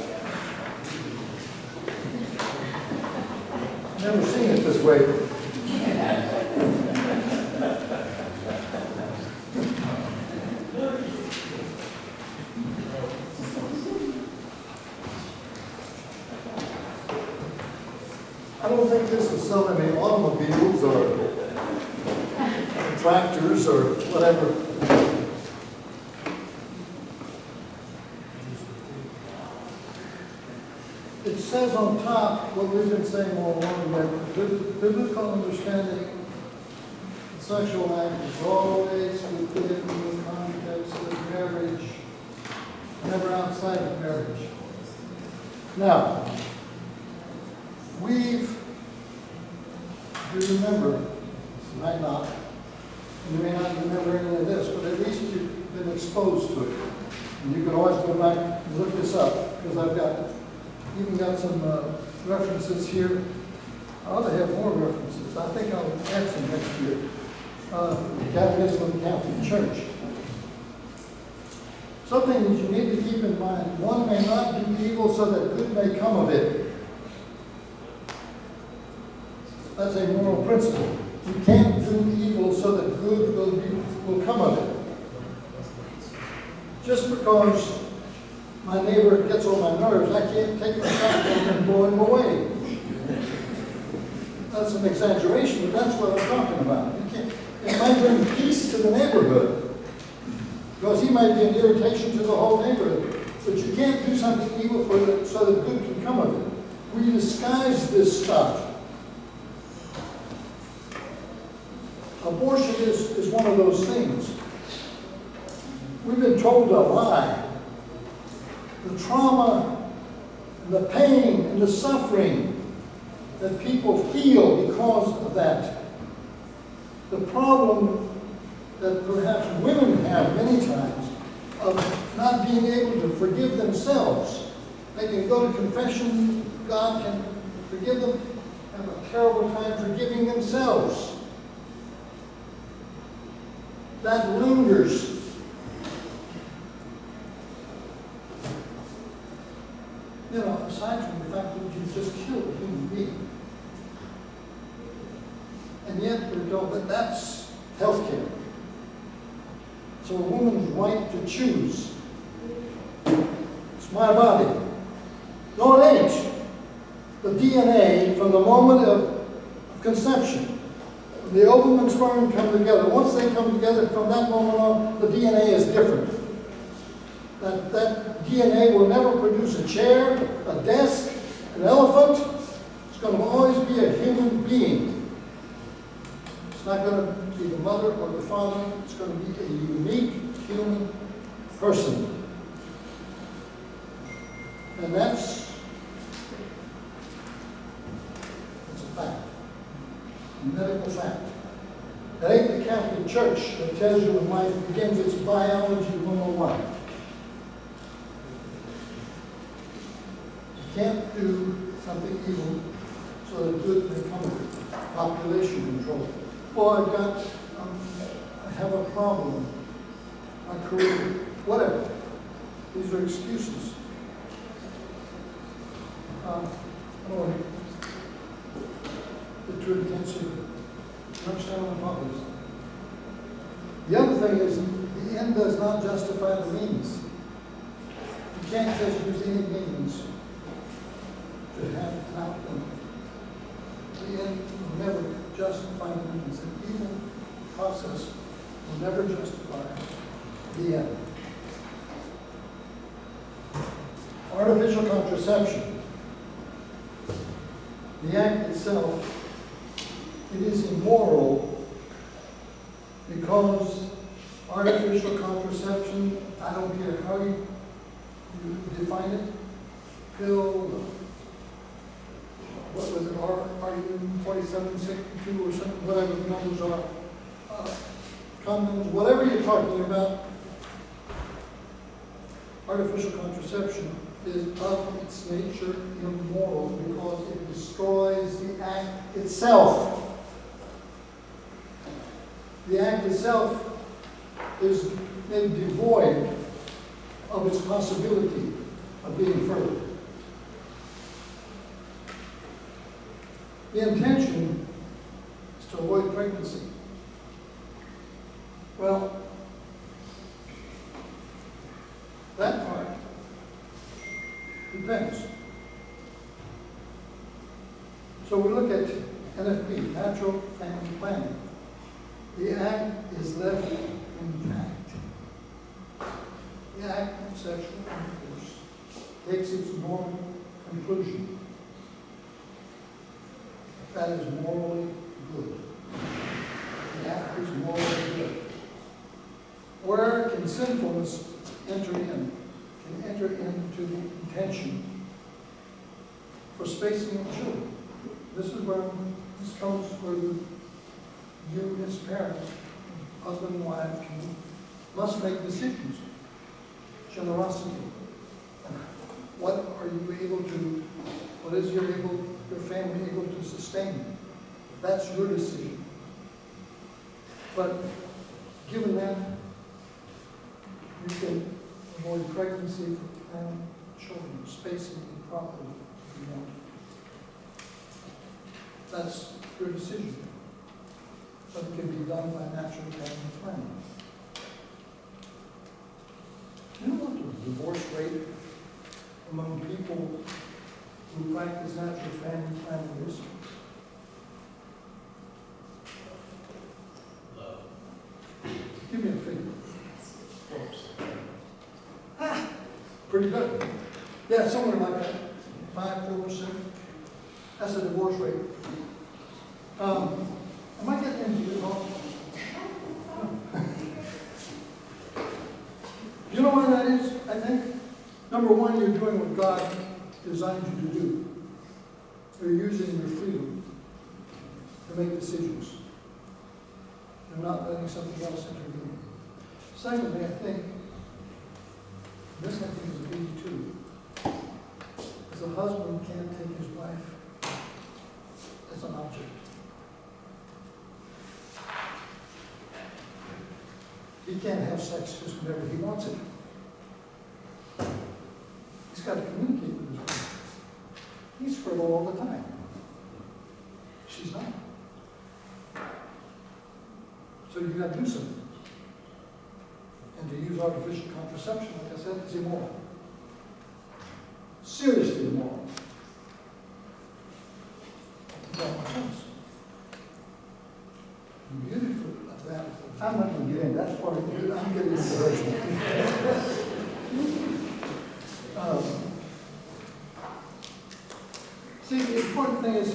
Never seen it this way. I don't think this is selling any automobiles or tractors or whatever. It says on top what we've been saying all along, that biblical understanding of sexual act is always within the context of marriage, never outside of marriage. Now, you remember, you might not, and you may not remember any of this, but at least you've been exposed to it. And you can always go back and look this up, because I've even got some references here. I ought to have more references. I think I'll add some next year. Catechism of the Catholic Church. Something that you need to keep in mind: one may not do evil so that good may come of it. That's a moral principle. You can't do evil so that good will come of it. Just because my neighbor gets on my nerves, I can't take my shotgun and blow him away. That's an exaggeration, but that's what I'm talking about. It might bring peace to the neighborhood, because he might be an irritation to the whole neighborhood. But you can't do something evil so that good can come of it. We disguise this stuff. Abortion is one of those things. We've been told a lie. The trauma, and the pain, and the suffering that people feel because of that. The problem that perhaps women have many times of not being able to forgive themselves. They can go to confession, God can forgive them, have a terrible time forgiving themselves. That lingers. You know, aside from the fact that you just killed a human being. And yet we're told that that's health care. So a woman's right to choose. It's my body. No, it ain't. The DNA from the moment of conception, the ovum and sperm come together. Once they come together, from that moment on, the DNA is different. That DNA will never produce a chair, a desk, an elephant. It's going to always be a human being. It's not going to be the mother or the father. It's going to be a unique human person. And that's a fact. A medical fact. It ain't the Catholic Church that tells you when life begins. It's biology 101. You can't do something evil so that good may come of it. Population control. Well, I have a problem. My career, whatever. These are excuses. The true cancer. Understand what I'm talking about? The other thing is, the end does not justify the means. You can't just use any means to have an outcome. never justify the end. Artificial contraception. The act itself, it is immoral because artificial contraception, I don't care how you define it, pill, what was it, RU 4762 or something, whatever the numbers are, condoms, whatever you're talking about, artificial contraception is of its nature immoral because it destroys the act itself. The act itself is made devoid of its possibility of being fertile. The intention is to avoid pregnancy. Well, that part depends. So we look at NFP, natural family planning. The act is left intact. The act of sexual intercourse takes its normal conclusion. That is morally good. The act is morally good. Where can sinfulness enter in? Can enter into the intention for spacing of children. This is where this comes where you as parents, husband and wife, must make decisions. Generosity. What are you able to, what is your family able to sustain? That's your decision. But given that, you can avoid pregnancy and children, spacing them properly if you want. That's your decision. But it can be done by natural family planning. You know what the divorce rate among people who practice natural family planning is? Give me a figure. Pretty good. Yeah, somewhere like that. 5-4%. That's the divorce rate. Am I getting into it all? You know why that is, I think? Number one, you're doing what God designed you to do. You're using your freedom to make decisions. You're not letting something else intervene. Secondly, I think, this I think is a big too, is a husband can't take his wife as an object. He can't have sex just whenever he wants it. He's got to communicate with his wife. He's fertile all the time. She's not. So you've got to do something. And to use artificial contraception, like I said, is immoral. Seriously immoral. That makes sense. Beautiful of that. I'm not going to get in. That's part of it. I'm getting into the original. See, the important thing is,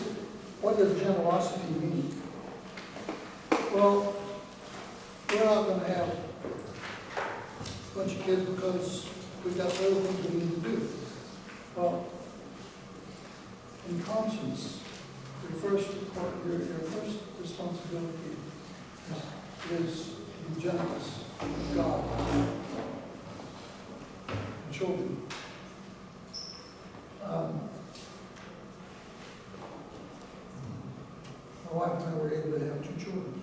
what does generosity mean? Well, we're not going to have a bunch of kids because we've got other things we need to do. Well, in conscience, your first responsibility is to be generous with God and children. My wife and I were able to have 2 children.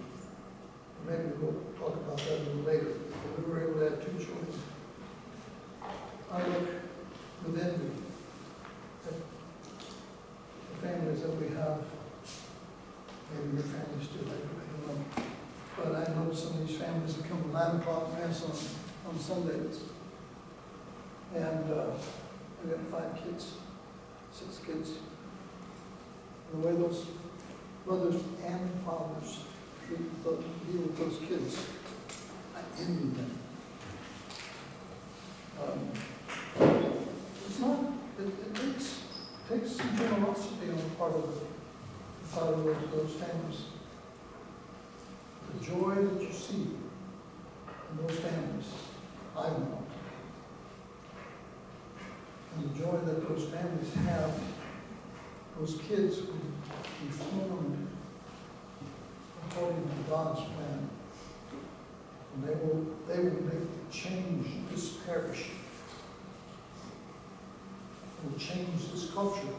Maybe we'll talk about that a little later. But we were able to have 2 children. I look with envy at the families that we have. Maybe your families too, I don't know. But I know some of these families that come to 9 o'clock mass on Sundays. And I've got 5 kids, 6 kids. And the way those mothers and fathers deal with those kids, I anything. It's not, it takes some generosity on the part of the father of those families. The joy that you see in those families, I want. And the joy that those families have, those kids will be formed according to God's plan. And they will make change this parish. Will change this culture.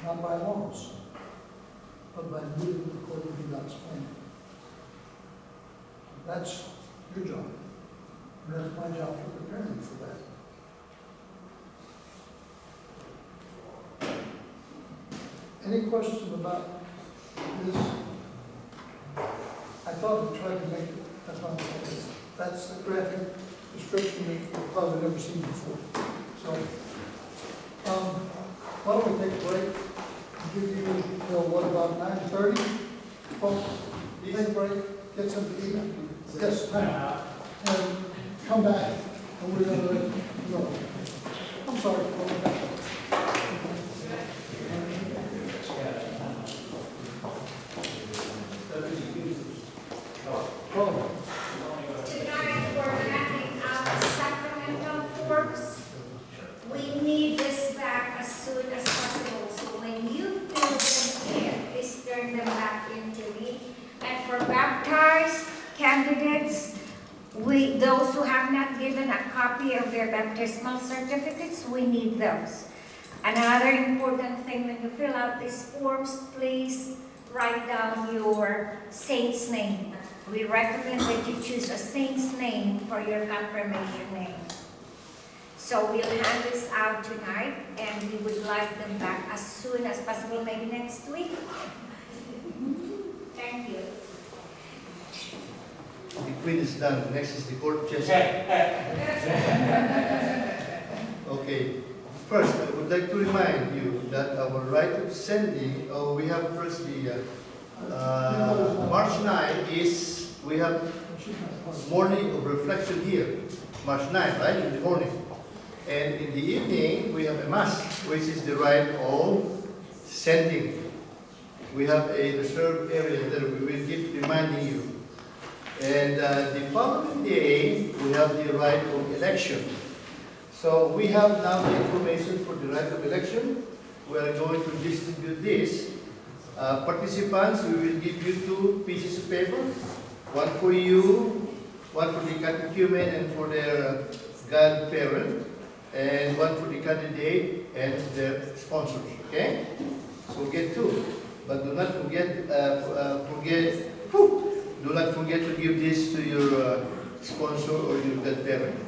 Not by laws, but by living according to God's plan. That's your job. And that's my job to prepare you for that. Any questions about this? I thought we tried to make it, that's the graphic description that you've probably never seen before. So, why don't we take a break? Give you till what, about 9:30? Folks, take a break, get something to eat. Yes, time. And come back, and we're going to go. I'm sorry, go back. Oh. Tonight, we're handing out supplemental forms. We need this back as soon as possible. So when you fill them in, please turn them back into me. And for baptized candidates, those who have not given a copy of their baptismal certificates, we need those. Another important thing when you fill out these forms, please write down your saint's name. We recommend that you choose a saint's name for your confirmation name. So we'll hand this out tonight, and we would like them back as soon as possible, maybe next week. Thank you. The queen is done. Next is the court jester. Okay. First, I would like to remind you that our right of sending, we have first the March 9 is, we have morning of reflection here. March 9, right, in the morning. And in the evening, we have a mass, which is the right of sending. We have a reserved area that we will keep reminding you. And the following day, we have the right of election. So we have now the information for the right of election. We are going to distribute this. Participants, we will give you 2 pieces of paper. One for you, one for the catechumen and for their godparent, and one for the candidate and their sponsors, okay? So get 2. But do not forget, do not forget to give this to your sponsor or your godparent.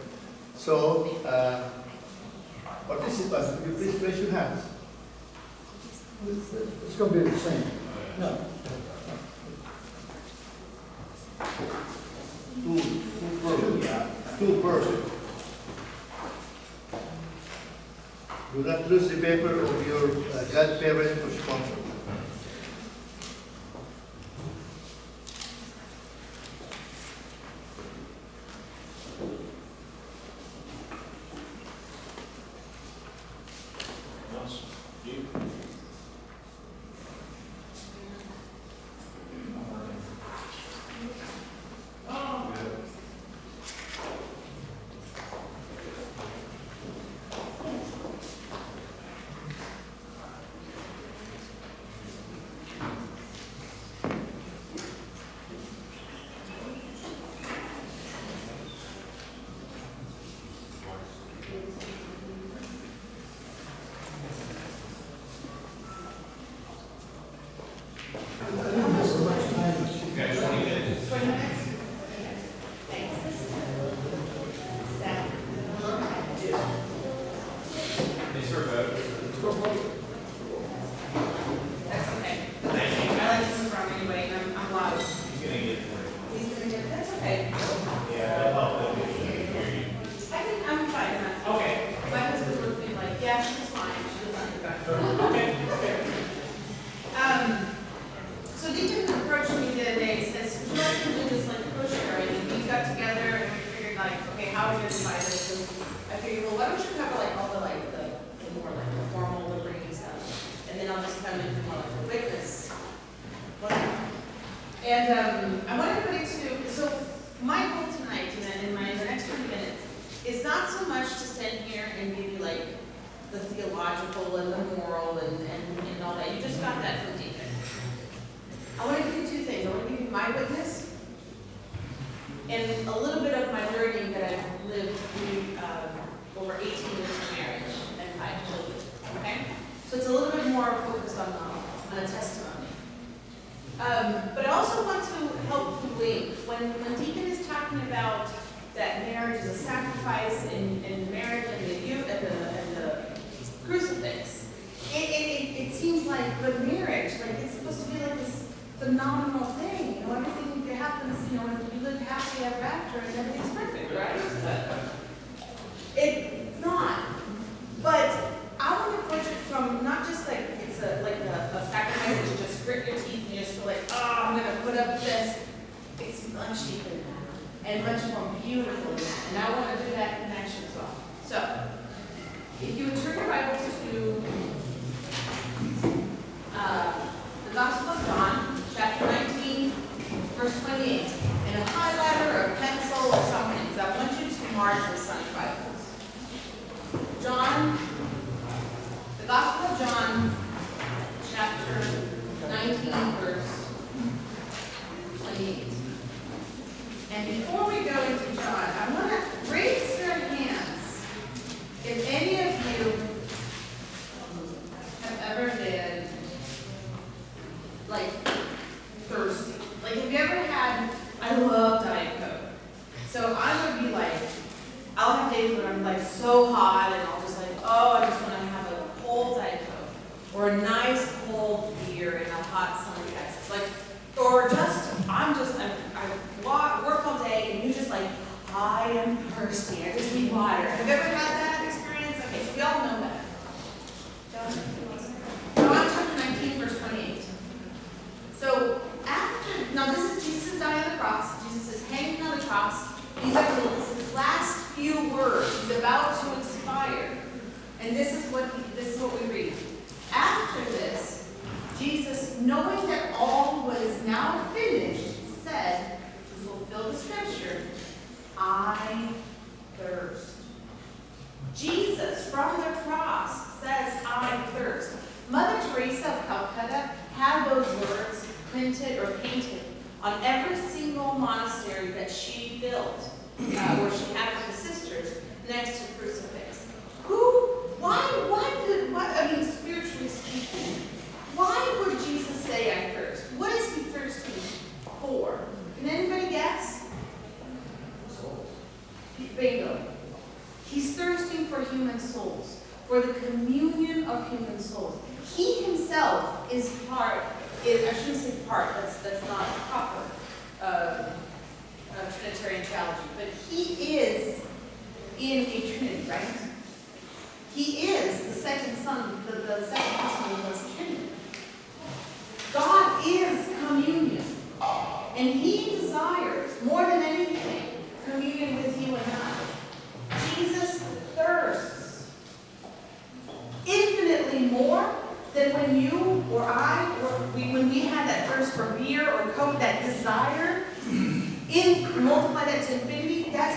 So, participants, will you please raise your hands? It's going to be the same. No. Two persons. Do not lose the paper of your godparent or sponsor. So Deacon approached me the other day and says, would you like to do this like theological and the moral and all that. You just got that from Deacon. I want to give you two things. I want to give you my witness and a little bit of my learning that I've lived through over 18 years of marriage and 5 children. Okay? So it's a little bit more focused on a testimony. But I also want to help you link. When Deacon is talking about that marriage is a sacrifice in marriage and the crucifix, it seems like the marriage, like it's supposed to be like this phenomenal thing. You know, everything that happens, you know, you live happily ever after and everything's perfect, right? It's not. But I want to approach it from not just like it's a sacrifice that you just grit your teeth and you just feel like, oh, I'm going to put up with this. It's much deeper than that and much more beautiful than that. And I want to do that connection as well. So, if you would turn your Bibles to the Gospel of John, chapter 19, verse 28, and a highlighter or a pencil or something, because I want you to mark this on your Bibles. John, the Gospel of John, chapter 19, verse 28. And before we go into John, I want to raise your hands if any of you have ever been, like, thirsty. Like, have you ever had, I love Diet Coke. So I would be like, I'll have days when I'm like so hot and I'll just like, oh, I just want to have a cold Diet Coke. Or a nice cold beer in a hot summer Texas. Like, or just, I work all day and you just like, I am thirsty, I just need water. Have you ever had that experience? Okay, so we all know that. John chapter 19, verse 28. So after, now this is Jesus dying on the cross. Jesus is hanging on the cross. These are his last few words. He's about to expire. And this is what we read. After this, Jesus, knowing that all was now finished, said, to fulfill the scripture, I thirst. Jesus, from the cross, says, I thirst. Mother Teresa of Calcutta had those words printed or painted on every single monastery that she built, where she had with the sisters, next to the crucifix. I mean, spiritually speaking, why would Jesus say I thirst? What is he thirsty for? Can anybody guess? Bingo. He's thirsting for human souls, for the communion of human souls. He himself is I shouldn't say part, that's not proper Trinitarian theology, but he is in a Trinity, right? He is the second Son, the second person of the Trinity. God is communion, and he desires, more than anything, communion with you and I. Jesus thirsts infinitely more than when you or I, when we had that thirst for beer or Coke, that desire, multiply that to infinity, that's how